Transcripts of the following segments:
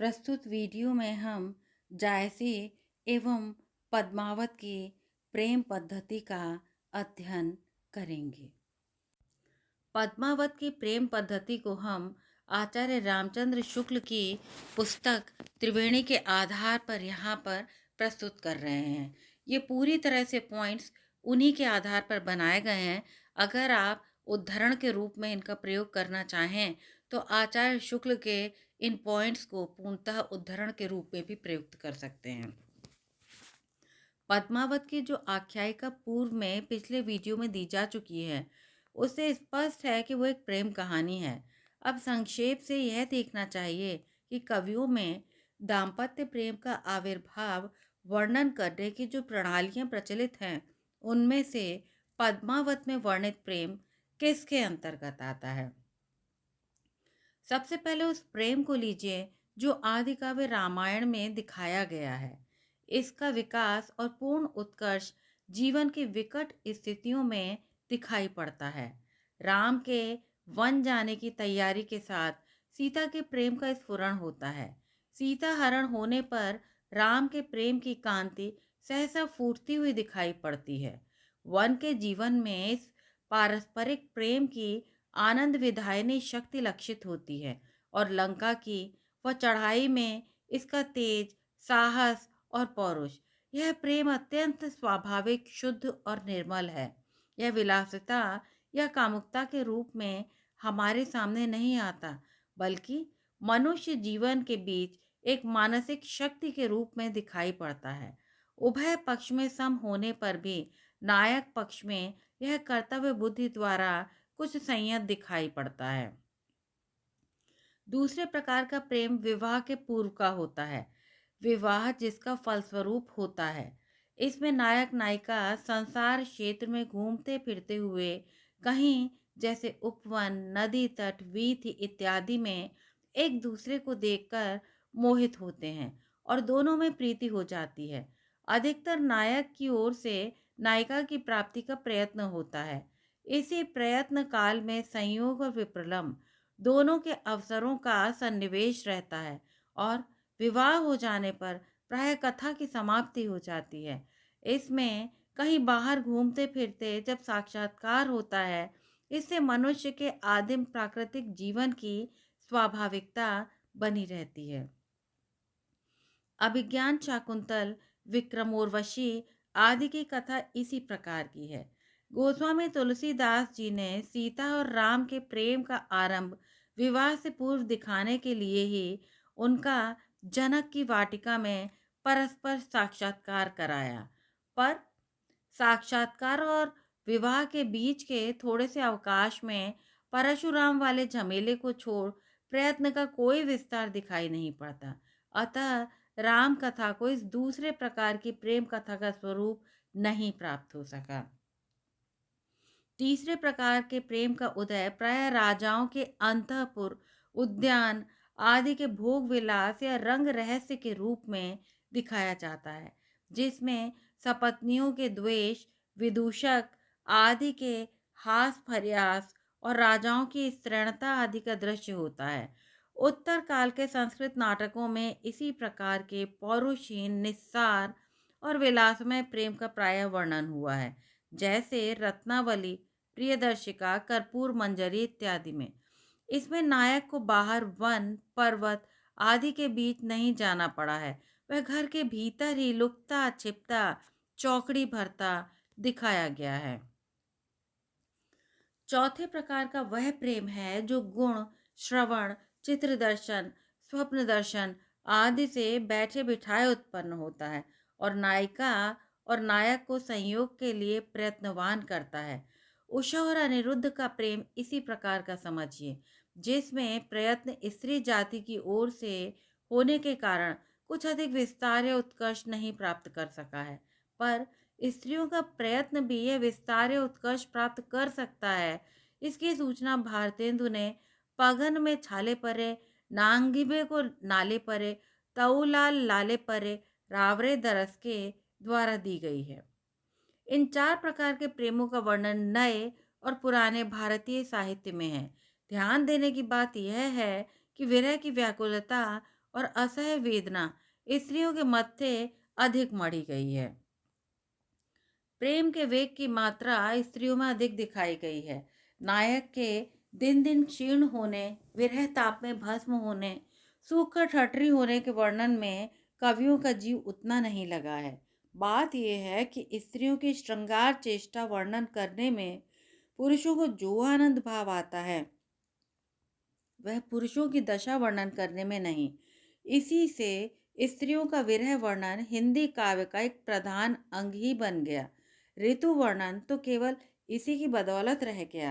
प्रस्तुत वीडियो में हम जायसी एवं पद्मावत की प्रेम पद्धति का अध्ययन करेंगे। पद्मावत की प्रेम पद्धति को हम आचार्य रामचंद्र शुक्ल की पुस्तक त्रिवेणी के आधार पर यहाँ पर प्रस्तुत कर रहे हैं। ये पूरी तरह से पॉइंट्स उन्हीं के आधार पर बनाए गए हैं। अगर आप उद्धरण के रूप में इनका प्रयोग करना चाहें तो आचार्य शुक्ल के इन पॉइंट्स को पूर्णतः उद्धरण के रूप में भी प्रयुक्त कर सकते हैं। पद्मावत की जो आख्यायिका पूर्व में पिछले वीडियो में दी जा चुकी है, उससे स्पष्ट है कि वो एक प्रेम कहानी है। अब संक्षेप से यह देखना चाहिए कि कवियों में दाम्पत्य प्रेम का आविर्भाव वर्णन करने की जो प्रणालियां प्रचलित हैं, उनमें से पद्मावत में वर्णित प्रेम किसके अंतर्गत आता है। सबसे पहले उस प्रेम को लीजिए जो आदि काव्य रामायण में दिखाया गया है। इसका विकास और पूर्ण उत्कर्ष जीवन की विकट स्थितियों में दिखाई पड़ता है। राम के वन जाने की तैयारी के साथ सीता के प्रेम का स्फुरण होता है। सीता हरण होने पर राम के प्रेम की कांति सहसा फूटती हुई दिखाई पड़ती है। वन के जीवन में इस पारस्परिक प्रेम की आनंद विधायिनी शक्ति लक्षित होती है और लंका की वह चढ़ाई में इसका तेज, साहस और पौरुष। यह प्रेम अत्यंत स्वाभाविक, शुद्ध और निर्मल है। यह विलासिता या कामुकता के रूप में हमारे सामने नहीं आता, बल्कि मनुष्य जीवन के बीच एक मानसिक शक्ति के रूप में दिखाई पड़ता है। उभय पक्ष में सम होने पर भी नायक पक्ष में यह कर्तव्य बुद्धि द्वारा कुछ संयत दिखाई पड़ता है। दूसरे प्रकार का प्रेम विवाह के पूर्व का होता है। विवाह जिसका फलस्वरूप होता है। इसमें नायक नायिका संसार क्षेत्र में घूमते फिरते हुए कहीं जैसे उपवन, नदी तट, वीथि इत्यादि में एक दूसरे को देखकर मोहित होते हैं और दोनों में प्रीति हो जाती है। अधिकतर नायक की ओर से नायिका की प्राप्ति का प्रयत्न होता है। इसी प्रयत्न काल में संयोग और विप्रलम्ब दोनों के अवसरों का सन्निवेश रहता है और विवाह हो जाने पर प्राय कथा की समाप्ति हो जाती है। इसमें कहीं बाहर घूमते फिरते जब साक्षात्कार होता है, इससे मनुष्य के आदिम प्राकृतिक जीवन की स्वाभाविकता बनी रहती है। अभिज्ञान शाकुंतल, विक्रमोर्वशी आदि की कथा इसी प्रकार की है। गोस्वामी तुलसीदास जी ने सीता और राम के प्रेम का आरंभ विवाह से पूर्व दिखाने के लिए ही उनका जनक की वाटिका में परस्पर साक्षात्कार कराया। पर साक्षात्कार और विवाह के बीच के थोड़े से अवकाश में परशुराम वाले झमेले को छोड़ प्रयत्न का कोई विस्तार दिखाई नहीं पड़ता। अतः राम कथा को इस दूसरे प्रकार की प्रेम कथा का स्वरूप नहीं प्राप्त हो सका। तीसरे प्रकार के प्रेम का उदय प्राय राजाओं के अंतःपुर, उद्यान आदि के भोग विलास या रंग रहस्य के रूप में दिखाया जाता है, जिसमें सपत्नियों के द्वेष, विदूषक आदि के हास फरियास और राजाओं की स्त्रैणता आदि का दृश्य होता है। उत्तर काल के संस्कृत नाटकों में इसी प्रकार के पौरुषहीन, निस्सार और विलासमय प्रेम का प्राय वर्णन हुआ है, जैसे रत्नावली, प्रियदर्शिका, कर्पूर मंजरी इत्यादि में। इसमें नायक को बाहर वन, पर्वत आदि के बीच नहीं जाना पड़ा है। वह घर के भीतर ही लुकता छिपता चौकड़ी भरता दिखाया गया है। चौथे प्रकार का वह प्रेम है जो गुण, श्रवण, चित्र दर्शन, स्वप्न दर्शन आदि से बैठे बिठाए उत्पन्न होता है और नायिका और नायक को संयोग के लिए प्रयत्नवान करता है। उषा और अनिरुद्ध का प्रेम इसी प्रकार का समझिए, जिसमें प्रयत्न स्त्री जाति की ओर से होने के कारण कुछ अधिक विस्तार या उत्कर्ष नहीं प्राप्त कर सका है, पर स्त्रियों का प्रयत्न भी यह विस्तार या उत्कर्ष प्राप्त कर सकता है। इसकी सूचना भारतेंदु ने पगन में छाले परे, नांगिबे को नाले परे, तऊलाल लाले परे, रावरे दरस के द्वारा दी गई है। इन चार प्रकार के प्रेमों का वर्णन नए और पुराने भारतीय साहित्य में है। ध्यान देने की बात यह है कि विरह की व्याकुलता और असह्य वेदना स्त्रियों के मत्थे अधिक मढ़ी गई है। प्रेम के वेग की मात्रा स्त्रियों में अधिक दिखाई गई है। नायक के दिन दिन क्षीण होने, विरह ताप में भस्म होने, सूखकर ठठरी होने के वर्णन में कवियों का जीव उतना नहीं लगा है। बात यह है कि स्त्रियों की श्रृंगार चेष्टा वर्णन करने में पुरुषों को जो आनंद भाव आता है, वह पुरुषों की दशा वर्णन करने में नहीं। इसी से स्त्रियों का विरह वर्णन हिंदी काव्य का एक प्रधान अंग ही बन गया। ऋतु वर्णन तो केवल इसी की बदौलत रह गया।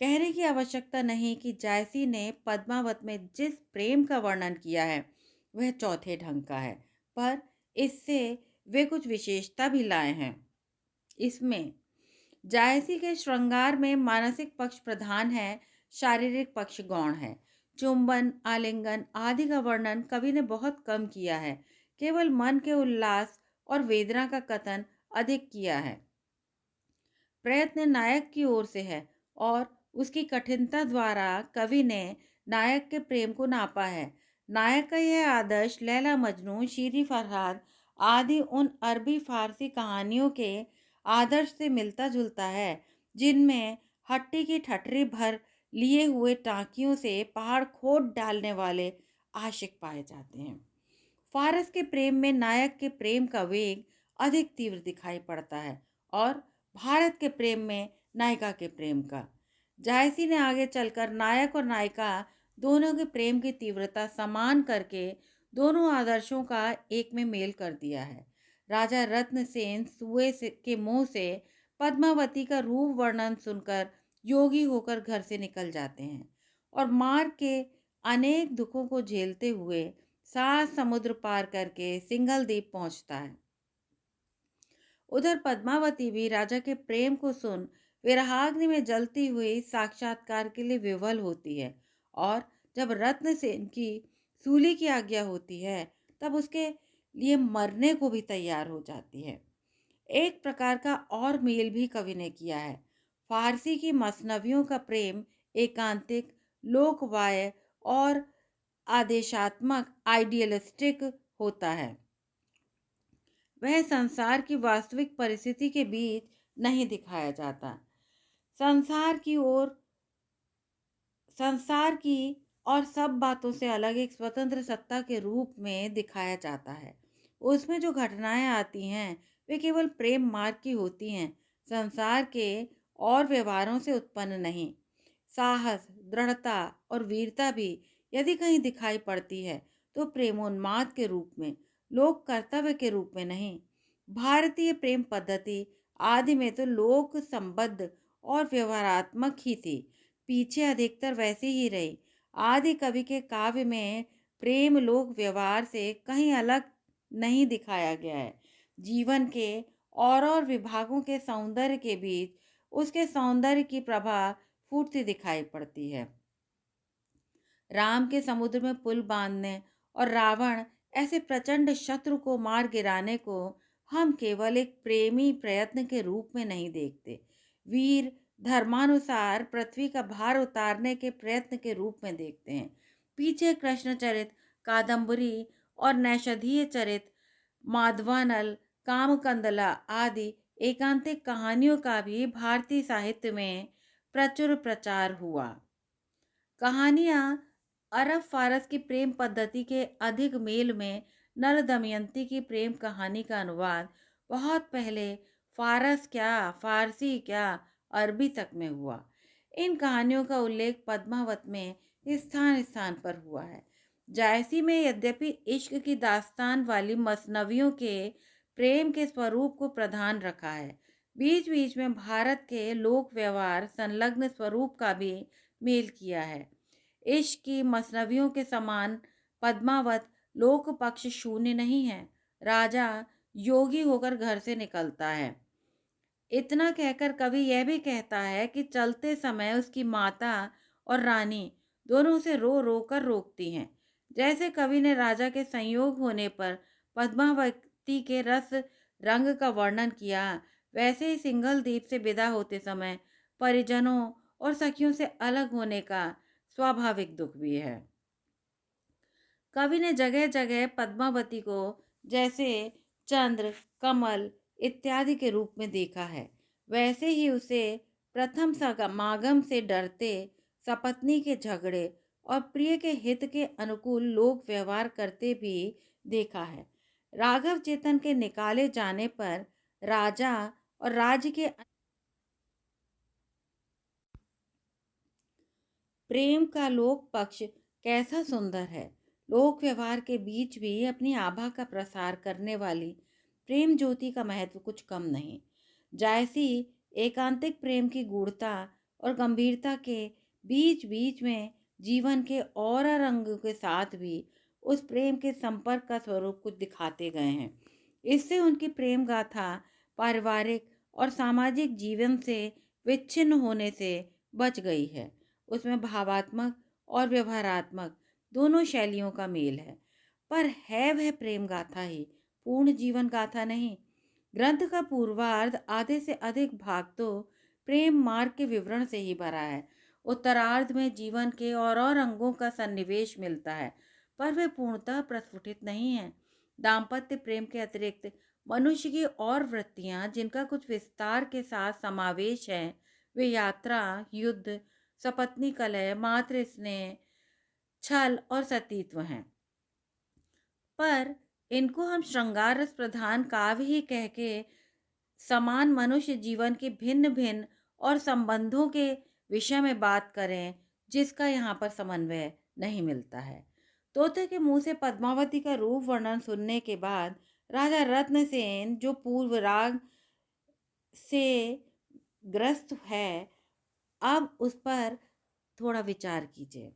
कहने की आवश्यकता नहीं कि जायसी ने पद्मावत में जिस प्रेम का वर्णन किया है वह चौथे ढंग का है, पर इससे वे कुछ विशेषता भी लाए हैं। इसमें जायसी के श्रृंगार में मानसिक पक्ष प्रधान है, शारीरिक पक्ष गौण है। चुंबन, आलिंगन आदि का वर्णन कवि ने बहुत कम किया है, केवल मन के उल्लास और वेदना का कथन अधिक किया है। प्रयत्न नायक की ओर से है और उसकी कठिनता द्वारा कवि ने नायक के प्रेम को नापा है। नायक का यह आदर्श लैला मजनू, शीरी फरहाद आदि उन अरबी फारसी कहानियों के आदर्श से मिलता जुलता है, जिनमें हट्टी की ठठरी भर लिए हुए टांकियों से पहाड़ खोद डालने वाले आशिक पाए जाते हैं। फारस के प्रेम में नायक के प्रेम का वेग अधिक तीव्र दिखाई पड़ता है और भारत के प्रेम में नायिका के प्रेम का। जायसी ने आगे चलकर नायक और नायिका दोनों के प्रेम की तीव्रता समान करके दोनों आदर्शों का एक में मेल कर दिया है। राजा रत्नसेन के मुंह से पद्मावती का रूप वर्णन सुनकर योगी होकर घर से निकल जाते हैं और मार्ग के अनेक दुखों को झेलते हुए 7 समुद्र पार करके सिंघल द्वीप पहुंचता है। उधर पद्मावती भी राजा के प्रेम को सुन विरहाग्नि में जलती हुई साक्षात्कार के लिए विवल होती है और जब रत्नसेन की सूली की आज्ञा होती है तब उसके लिए मरने को भी तैयार हो जाती है। एक प्रकार का और मेल भी कवि ने किया है। फारसी की मसनवियों का प्रेम एकांतिक, लोकवाय और आदेशात्मक आइडियलिस्टिक होता है। वह संसार की वास्तविक परिस्थिति के बीच नहीं दिखाया जाता। संसार की और सब बातों से अलग एक स्वतंत्र सत्ता के रूप में दिखाया जाता है। उसमें जो घटनाएं आती हैं वे केवल प्रेम मार्ग की होती हैं, संसार के और व्यवहारों से उत्पन्न नहीं। साहस, दृढ़ता और वीरता भी यदि कहीं दिखाई पड़ती है तो प्रेमोन्माद के रूप में, लोक कर्तव्य के रूप में नहीं। भारतीय प्रेम पद्धति आदि में तो लोक संबद्ध और व्यवहारात्मक ही थी, पीछे अधिकतर वैसी ही रही। आदि कवि के काव्य में प्रेम लोक व्यवहार से कहीं अलग नहीं दिखाया गया है। जीवन के और विभागों के सौंदर्य के बीच उसके सौंदर्य की प्रभा फूटती दिखाई पड़ती है। राम के समुद्र में पुल बांधने और रावण ऐसे प्रचंड शत्रु को मार गिराने को हम केवल एक प्रेमी प्रयत्न के रूप में नहीं देखते, वीर धर्मानुसार पृथ्वी का भार उतारने के प्रयत्न के रूप में देखते हैं। पीछे कृष्णचरित, कादम्बरी और नैषधीय चरित, माधवानल, कामकंदला आदि एकांतिक कहानियों का भी भारतीय साहित्य में प्रचुर प्रचार हुआ। कहानियां अरब फारस की प्रेम पद्धति के अधिक मेल में नल दमयंती की प्रेम कहानी का अनुवाद बहुत पहले फारस क्या, फारसी क्या, अरबी तक में हुआ। इन कहानियों का उल्लेख पद्मावत में स्थान स्थान पर हुआ है। जायसी में यद्यपि इश्क की दास्तान वाली मसनवियों के प्रेम के स्वरूप को प्रधान रखा है, बीच बीच में भारत के लोक व्यवहार संलग्न स्वरूप का भी मेल किया है। इश्क की मसनवियों के समान पद्मावत लोक पक्ष शून्य नहीं है। राजा योगी होकर घर से निकलता है। इतना कहकर कवि यह भी कहता है कि चलते समय उसकी माता और रानी दोनों उसे रो रो कर रोकती हैं। जैसे कवि ने राजा के संयोग होने पर पद्मावती के रस रंग का वर्णन किया, वैसे ही सिंघल द्वीप से विदा होते समय परिजनों और सखियों से अलग होने का स्वाभाविक दुख भी है। कवि ने जगह जगह पद्मावती को जैसे चंद्र, कमल इत्यादि के रूप में देखा है, वैसे ही उसे प्रथम समागम से डरते, सपत्नी के झगड़े और प्रिय के हित के अनुकूल लोक व्यवहार करते भी देखा है। राघव चेतन के निकाले जाने पर राजा और राज्य के प्रेम का लोक पक्ष कैसा सुंदर है। लोक व्यवहार के बीच भी अपनी आभा का प्रसार करने वाली प्रेम ज्योति का महत्व कुछ कम नहीं। जायसी एकांतिक प्रेम की गूढ़ता और गंभीरता के बीच बीच में जीवन के और रंगों के साथ भी उस प्रेम के संपर्क का स्वरूप कुछ दिखाते गए हैं। इससे उनकी प्रेम गाथा पारिवारिक और सामाजिक जीवन से विच्छिन्न होने से बच गई है। उसमें भावात्मक और व्यवहारात्मक दोनों शैलियों का मेल है, पर है वह प्रेम गाथा ही, पूर्ण जीवन गाथा नहीं। ग्रंथ का पूर्वार्ध आधे से अधिक भाग तो प्रेम मार्ग के विवरण से ही भरा है। उत्तरार्ध में जीवन के और अंगों का सन्निवेश मिलता है, पर वे पूर्णतः प्रस्फुटित नहीं है। दाम्पत्य प्रेम के अतिरिक्त मनुष्य की और वृत्तियां जिनका कुछ विस्तार के साथ समावेश है, वे यात्रा, युद्ध, सपत्नी कलह, मातृ स्नेह, छल और सतीत्व हैं। पर इनको हम श्रृंगार रस प्रधान काव्य ही कह के समान मनुष्य जीवन के भिन्न भिन्न और संबंधों के विषय में बात करें, जिसका यहाँ पर समन्वय नहीं मिलता है। तोते के मुंह से पद्मावती का रूप वर्णन सुनने के बाद राजा रत्नसेन जो पूर्व राग से ग्रस्त है, अब उस पर थोड़ा विचार कीजिए।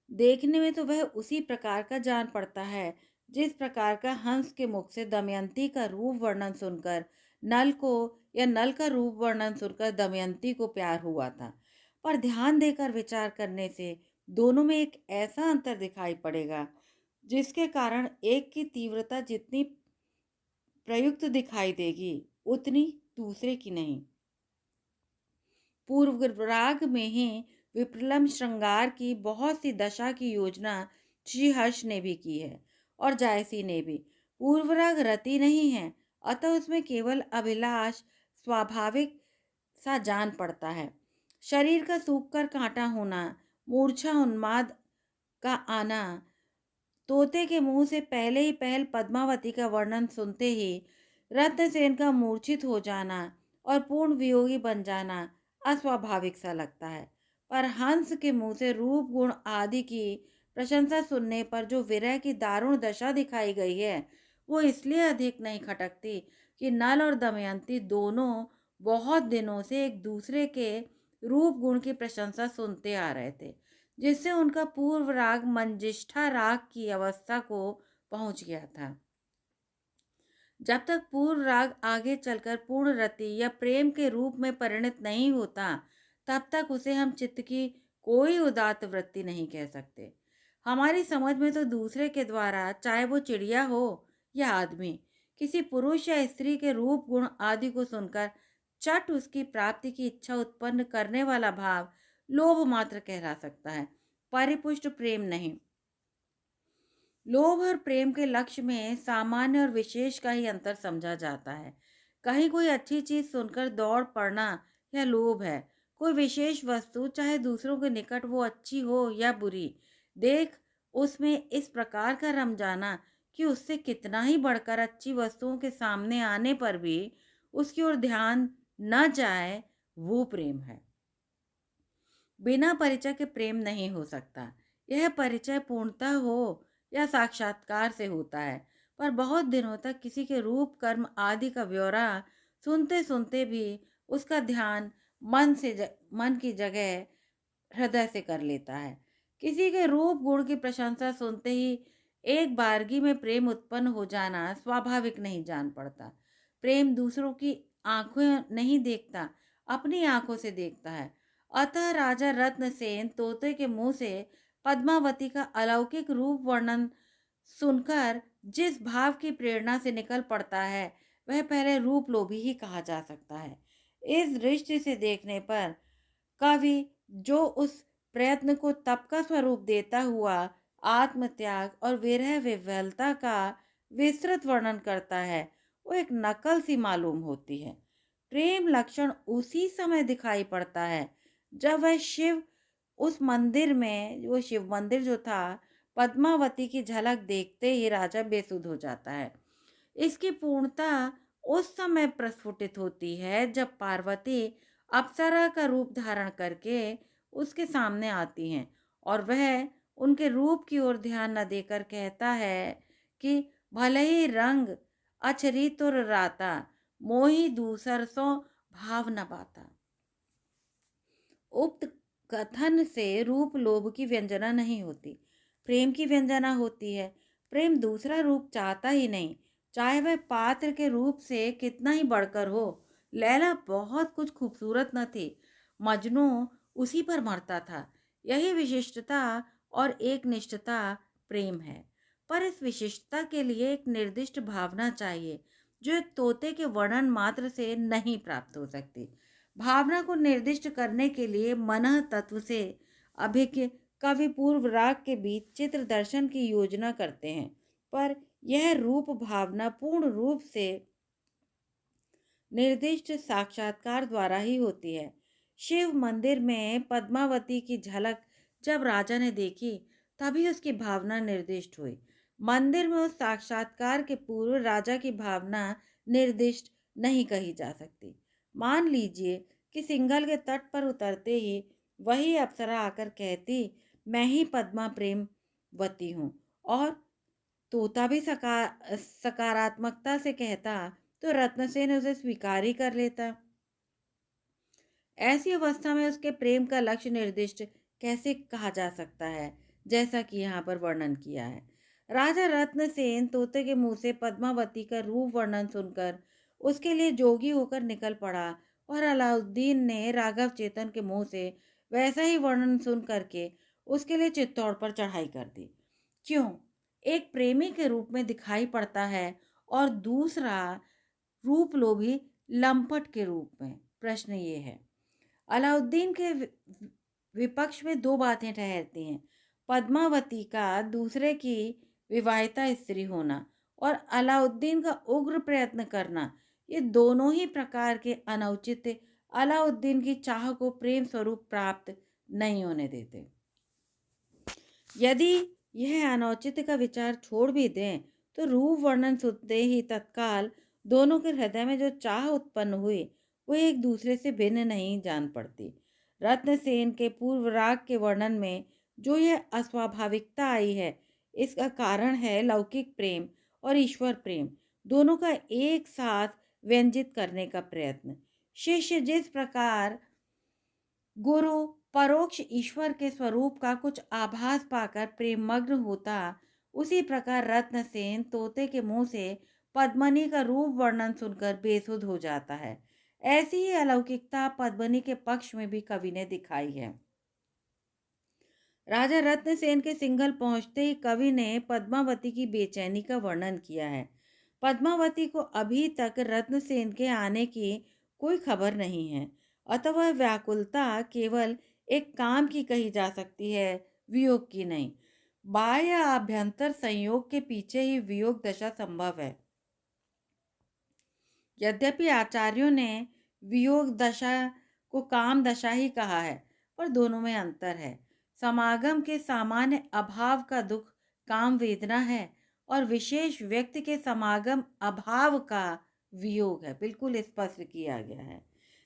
देखने में तो वह उसी प्रकार का जान पड़ता है जिस प्रकार का हंस के मुख से दमयंती का रूप वर्णन सुनकर नल को, या नल का रूप वर्णन सुनकर दमयंती को प्यार हुआ था। पर ध्यान देकर विचार करने से दोनों में एक ऐसा अंतर दिखाई पड़ेगा जिसके कारण एक की तीव्रता जितनी प्रयुक्त दिखाई देगी उतनी दूसरे की नहीं। पूर्व राग में ही विप्रलम्ब श्रृंगार की बहुत सी दशा की योजना श्रीहर्ष ने भी की है और जायसी ने भी। पूर्व राग रति नहीं है, अतः उसमें केवल अभिलाष स्वाभाविक सा जान पड़ता है। शरीर का सूख कर कांटा होना, मूर्छा उन्माद का आना। तोते के मुंह से पहले ही पहल पद्मावती का वर्णन सुनते ही रत्नसेन का मूर्छित हो जाना और पूर्ण वियोगी बन जाना अस्वाभाविक सा लगता है। पर हंस के मुंह से रूप गुण आदि की प्रशंसा सुनने पर जो विरह की दारुण दशा दिखाई गई है, वो इसलिए अधिक नहीं खटकती कि नल और दमयंती दोनों बहुत दिनों से एक दूसरे के रूप गुण की प्रशंसा सुनते आ रहे थे, जिससे उनका पूर्व राग मंजिष्ठा राग की अवस्था को पहुंच गया था। जब तक पूर्व राग आगे चलकर पूर्ण रति या प्रेम के रूप में परिणत नहीं होता, तब तक उसे हम चित्त की कोई उदात्त वृत्ति नहीं कह सकते। हमारी समझ में तो दूसरे के द्वारा, चाहे वो चिड़िया हो या आदमी, किसी पुरुष या स्त्री के रूप गुण आदि को सुनकर चट उसकी प्राप्ति की इच्छा उत्पन्न करने वाला भाव लोभ मात्र कहला सकता है, परिपुष्ट प्रेम नहीं। लोभ और प्रेम के लक्ष्य में सामान्य और विशेष का ही अंतर समझा जाता है। कहीं कोई अच्छी चीज सुनकर दौड़ पड़ना या लोभ है। कोई विशेष वस्तु, चाहे दूसरों के निकट वो अच्छी हो या बुरी, देख उसमें इस प्रकार का रम जाना कि उससे कितना ही बढ़कर अच्छी वस्तुओं के सामने आने पर भी उसकी ओर ध्यान न जाए, वो प्रेम है। बिना परिचय के प्रेम नहीं हो सकता। यह परिचय पूर्णतः हो या साक्षात्कार से होता है, पर बहुत दिनों तक किसी के रूप, कर्म आदि का ब्यौरा सुनते सुनते भी उसका ध्यान मन की जगह हृदय से कर लेता है। किसी के रूप गुण की प्रशंसा सुनते ही एक बारगी में प्रेम उत्पन्न हो जाना स्वाभाविक नहीं जान पड़ता। प्रेम दूसरों की आंखों नहीं देखता, अपनी आंखों से देखता है। अतः राजा रत्नसेन तोते के मुंह से पद्मावती का अलौकिक रूप वर्णन सुनकर जिस भाव की प्रेरणा से निकल पड़ता है, वह पहले रूप लोभी ही कहा जा सकता है। इस दृष्टि से देखने पर कवि जो उस प्रयत्न को तप का स्वरूप देता हुआ आत्मत्याग और विरह विह्वलता का विस्तृत वर्णन करता है, वो एक नकल सी मालूम होती है। प्रेम लक्षण उसी समय दिखाई पड़ता है जब वह शिव उस मंदिर में, वो शिव मंदिर जो था, पद्मावती की झलक देखते ही राजा बेसुध हो जाता है। इसकी पूर्णता उस समय प्रस्फुटित होती है जब पार्वती अप्सरा का रूप धारण करके उसके सामने आती हैं और वह उनके रूप की ओर ध्यान न देकर कहता है कि भले ही रंग अछरी तुर राता, मोही दूसर सो भाव न पाता। उक्त कथन से रूप लोभ की व्यंजना नहीं होती, प्रेम की व्यंजना होती है। प्रेम दूसरा रूप चाहता ही नहीं, चाहे वह पात्र के रूप से कितना ही बढ़कर हो। लैला बहुत कुछ खूबसूरत न थी, मजनू उसी पर मरता था। यही विशिष्टता और एक निष्ठता प्रेम है। पर इस विशिष्टता के लिए एक निर्दिष्ट भावना चाहिए जो एक तोते के वर्णन मात्र से नहीं प्राप्त हो सकती। भावना को निर्दिष्ट करने के लिए मन तत्व से अभिज्ञ कवि पूर्व राग के बीच चित्र दर्शन की योजना करते हैं, पर यह रूप भावना पूर्ण रूप से निर्दिष्ट साक्षात्कार द्वारा ही होती है। शिव मंदिर में पद्मावती की झलक जब राजा ने देखी, तभी उसकी भावना निर्दिष्ट हुई। मंदिर में उस साक्षात्कार के पूर्व राजा की भावना निर्दिष्ट नहीं कही जा सकती। मान लीजिए कि सिंघल के तट पर उतरते ही वही अप्सरा आकर कहती, मैं ही पद्मा प्रेमवती हूँ, और तोता भी सकारात्मकता से कहता, तो रत्नसेन उसे स्वीकार ही कर लेता। ऐसी अवस्था में उसके प्रेम का लक्ष्य निर्दिष्ट कैसे कहा जा सकता है, जैसा कि यहाँ पर वर्णन किया है। राजा रत्नसेन तोते के मुंह से पद्मावती का रूप वर्णन सुनकर उसके लिए जोगी होकर निकल पड़ा, और अलाउद्दीन ने राघव चेतन के मुंह से वैसा ही वर्णन सुन करके उसके लिए चित्तौड़ पर चढ़ाई कर दी। क्यों? एक प्रेमी के रूप में दिखाई पड़ता है और दूसरा रूप लोभी लंपट के रूप में। प्रश्न ये है, अलाउद्दीन के विपक्ष में दो बातें ठहरती हैं, पद्मावती का दूसरे की विवाहिता स्त्री होना और अलाउद्दीन का उग्र प्रयत्न करना। ये दोनों ही प्रकार के अनौचित्य अलाउद्दीन की चाह को प्रेम स्वरूप प्राप्त नहीं होने देते। यदि यह अनौचित्य का विचार छोड़ भी दें तो रूप वर्णन सुनते ही तत्काल दोनों के हृदय में जो चाह उत्पन्न हुई वो एक दूसरे से भिन्न नहीं जान पड़ती। रत्नसेन के पूर्व राग के वर्णन में जो यह अस्वाभाविकता आई है, इसका कारण है लौकिक प्रेम और ईश्वर प्रेम दोनों का एक साथ व्यंजित करने का प्रयत्न। शिष्य जिस प्रकार गुरु परोक्ष ईश्वर के स्वरूप का कुछ आभास पाकर प्रेममग्न होता, उसी प्रकार रत्नसेन तोते के मुंह से पद्मनी का रूप वर्णन सुनकर बेसुध हो जाता है। ऐसी ही अलौकिकता पद्मनी के पक्ष में भी कवि ने दिखाई है। राजा रत्नसेन के सिंघल पहुंचते ही कवि ने पद्मावती की बेचैनी का वर्णन किया है। पद्मावती को अभी तक रत्नसेन के आने की कोई खबर नहीं है, अतः वह व्याकुलता केवल एक काम की कही जा सकती है, वियोग की नहीं। बाह्य या आभ्यंतर संयोग के पीछे ही वियोग दशा संभव है। यद्यपि आचार्यों ने वियोग दशा को काम दशा ही कहा है, पर दोनों में अंतर है। समागम के सामान्य अभाव का दुख काम वेदना है और विशेष व्यक्ति के समागम अभाव का वियोग है, बिल्कुल स्पष्ट किया गया है।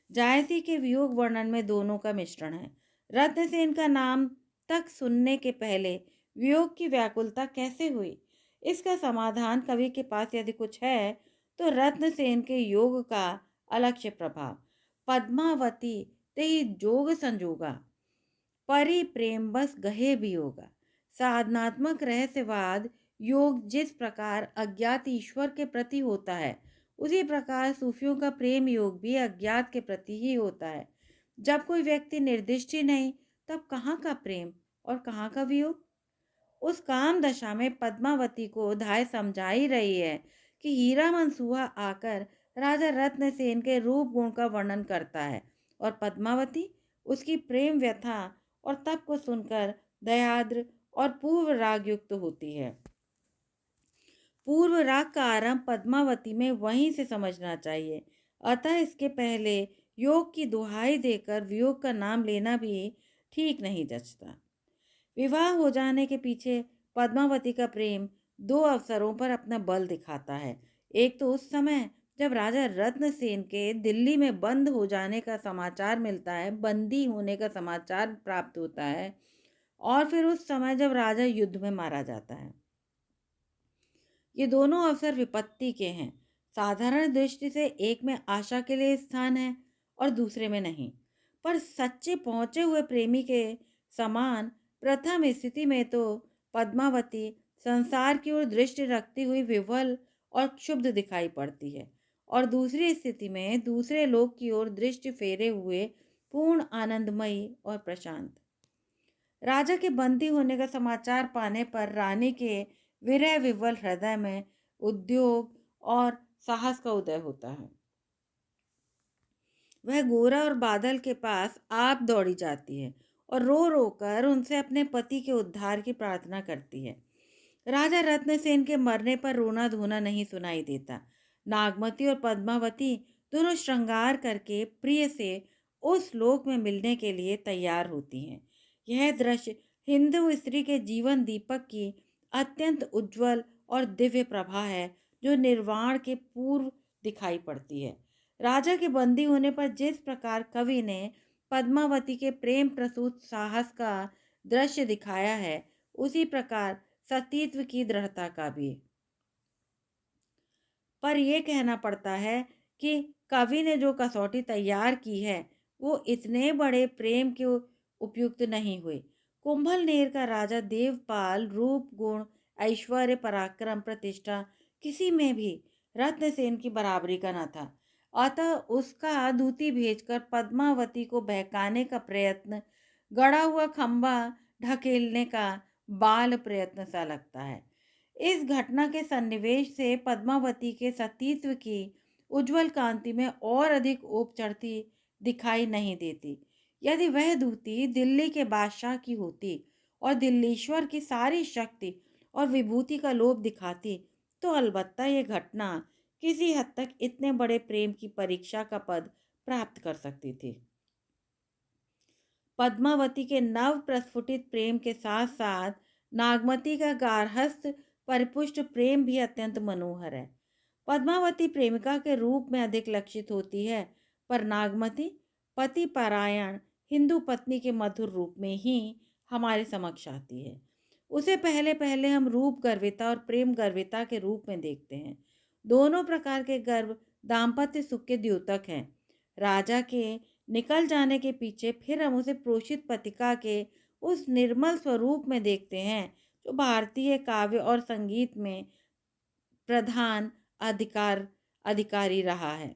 जायसी के वियोग वर्णन में दोनों का मिश्रण है। रत्नसेन का नाम तक सुनने के पहले वियोग की व्याकुलता कैसे हुई, इसका समाधान कवि के पास यदि कुछ है तो रत्नसेन के योग का अलक्ष्य प्रभाव। पद्मावती तेहि जोग संजोगा, परि प्रेम बस गहे भी होगा। साधनात्मक रहस्यवाद योग जिस प्रकार अज्ञात ईश्वर के प्रति होता है, उसी प्रकार सूफियों का प्रेम योग भी अज्ञात के प्रति ही होता है। जब कोई व्यक्ति निर्दिष्ट ही नहीं, तब कहाँ का प्रेम और कहाँ का वियोग? उस काम दशा में पद्मावती को धाय समझा ही रही है कि हीरा मनसूहा आकर राजा रत्नसेन के रूप गुण का वर्णन करता है और पद्मावती उसकी प्रेम व्यथा और तप को सुनकर दयाद्र और पूर्व राग युक्त होती है। पूर्व राग का आरंभ पद्मावती में वहीं से समझना चाहिए। अतः इसके पहले योग की दुहाई देकर वियोग का नाम लेना भी ठीक नहीं जचता। विवाह हो जाने के पीछे पद्मावती का प्रेम दो अवसरों पर अपना बल दिखाता है। एक तो उस समय जब राजा रत्नसेन के दिल्ली में बंद हो जाने का समाचार मिलता है, बंदी होने का समाचार प्राप्त होता है, और फिर उस समय जब राजा युद्ध में मारा जाता है। ये दोनों अवसर विपत्ति के हैं। साधारण दृष्टि से एक में आशा के लिए स्थान है और दूसरे में नहीं, पर सच्चे पहुंचे हुए प्रेमी के समान प्रथम स्थिति में तो पद्मावती संसार की ओर दृष्टि रखती हुई विह्वल और क्षुब्ध दिखाई पड़ती है, और दूसरी स्थिति में दूसरे लोक की ओर दृष्टि फेरे हुए पूर्ण आनंदमयी और प्रशांत। राजा के बंदी होने का समाचार पाने पर रानी के विरह विह्वल हृदय में उद्योग और साहस का उदय होता है। वह गोरा और बादल के पास आप दौड़ी जाती है और रो रो कर उनसे अपने पति के उद्धार की प्रार्थना करती है। राजा रत्नसेन के मरने पर रोना धोना नहीं सुनाई देता। नागमती और पद्मावती दोनों श्रृंगार करके प्रिय से उस लोक में मिलने के लिए तैयार होती हैं। यह दृश्य हिंदू स्त्री के जीवन दीपक की अत्यंत उज्जवल और दिव्य प्रभा है, जो निर्वाण के पूर्व दिखाई पड़ती है। राजा के बंदी होने पर जिस प्रकार कवि ने पद्मावती के प्रेम प्रसूत साहस का दृश्य दिखाया है, उसी प्रकार सतीत्व की दृढ़ता का भी। पर यह कहना पड़ता है कि कवि ने जो कसौटी तैयार की है वो इतने बड़े प्रेम के उपयुक्त नहीं हुई। कुंभलनेर का राजा देवपाल रूप गुण ऐश्वर्य पराक्रम प्रतिष्ठा किसी में भी रत्नसेन की बराबरी का न था। अतः उसका दूती भेजकर पद्मावती को बहकाने का प्रयत्न गड़ा हुआ खंबा ढकेलने का बाल प्रयत्न सा लगता है। इस घटना के सन्निवेश से पद्मावती के सतीत्व की उज्जवल कांति में और अधिक ओप चढ़ती दिखाई नहीं देती। यदि वह दूती दिल्ली के बादशाह की होती और दिल्लीश्वर की सारी शक्ति और विभूति का लोभ दिखाती, तो अलबत्ता ये घटना किसी हद तक इतने बड़े प्रेम की परीक्षा का पद प्राप्त कर सकती थी। पद्मावती के नव प्रस्फुटित प्रेम के साथ साथ नागमती का गार्हस्थ परिपुष्ट प्रेम भी अत्यंत मनोहर है। पद्मावती प्रेमिका के रूप में अधिक लक्षित होती है, पर नागमती पति परायण हिंदू पत्नी के मधुर रूप में ही हमारे समक्ष आती है। उसे पहले पहले हम रूप गर्विता और प्रेम गर्विता के रूप में देखते हैं। दोनों प्रकार के गर्व दाम्पत्य सुख के द्योतक हैं। राजा के निकल जाने के पीछे फिर हम उसे प्रोषित पतिका के उस निर्मल स्वरूप में देखते हैं, जो भारतीय काव्य और संगीत में प्रधान अधिकारी रहा है।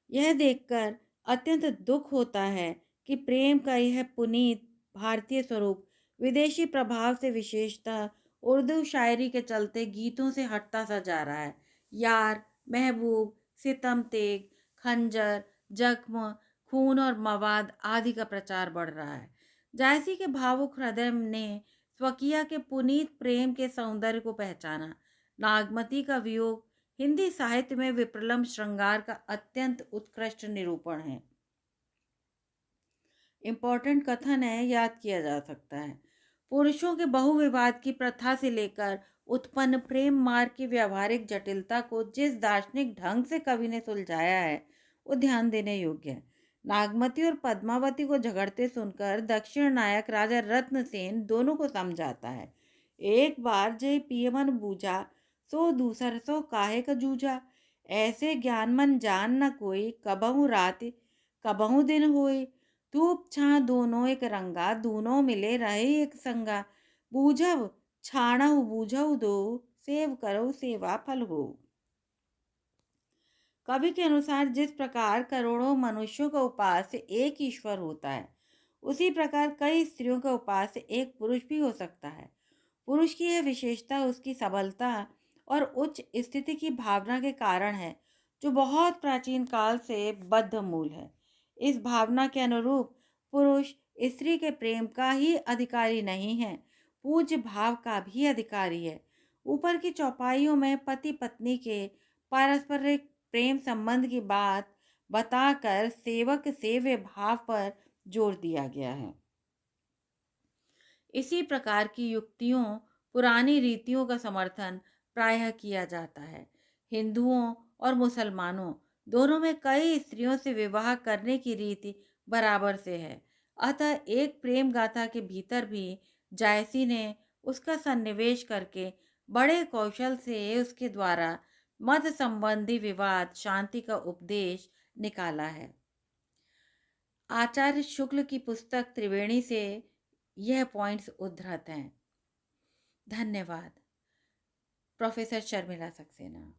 यह देखकर अत्यंत दुख होता है कि प्रेम का यह पुनीत भारतीय स्वरूप विदेशी प्रभाव से विशेषतः उर्दू शायरी के चलते गीतों से हटता सा जा रहा है। यार, महबूब, सितम तेग, खंजर, जख्म, खून और मवाद आदि का प्रचार बढ़ रहा है। जायसी के भावुक हृदय ने स्वकीय के पुनीत प्रेम के सौंदर्य को पहचाना। नागमती का वियोग हिंदी साहित्य में विप्रलंब श्रृंगार का अत्यंत उत्कृष्ट निरूपण है। इम्पोर्टेंट कथन है, याद किया जा सकता है। पुरुषों के बहुविवाद की प्रथा से लेकर उत्पन्न प्रेम मार्ग की व्यावहारिक जटिलता को जिस दार्शनिक ढंग से कवि ने सुलझाया है, वो ध्यान देने योग्य है। नागमती और पद्मावती को झगड़ते सुनकर दक्षिण नायक राजा रत्नसेन दोनों को समझाता है। एक बार जे पियमन बूझा, सो दूसर सो काहे का जूझा। ऐसे ज्ञान मन जान न कोई, कबहू रात कबहू दिन होई। धूप छां दोनों एक रंगा, दोनों मिले रहे एक संगा। बूझव छाणहु बूझऊ दो, सेव करो सेवा फल हो। कवि के अनुसार जिस प्रकार करोड़ों मनुष्यों का उपास्य एक ईश्वर होता है, उसी प्रकार कई स्त्रियों का उपास्य एक पुरुष भी हो सकता है। पुरुष की यह विशेषता उसकी सबलता और उच्च स्थिति की भावना के कारण है, जो बहुत प्राचीन काल से बद्ध मूल है। इस भावना के अनुरूप पुरुष स्त्री के प्रेम का ही अधिकारी नहीं है, पूज्य भाव का भी अधिकारी है। ऊपर की चौपाइयों में पति पत्नी के पारस्परिक प्रेम संबंध की बात बताकर सेवक सेव्य भाव पर जोर दिया गया है। इसी प्रकार की युक्तियों, पुरानी रीतियों का समर्थन प्रायः किया जाता है। हिंदुओं और मुसलमानों दोनों में कई स्त्रियों से विवाह करने की रीति बराबर से है। अतः एक प्रेम गाथा के भीतर भी जायसी ने उसका सन्निवेश करके बड़े कौशल से उसके द्वारा मत संबंधी विवाद शांति का उपदेश निकाला है। आचार्य शुक्ल की पुस्तक त्रिवेणी से यह पॉइंट्स उद्धृत हैं। धन्यवाद। प्रोफेसर शर्मिला सक्सेना।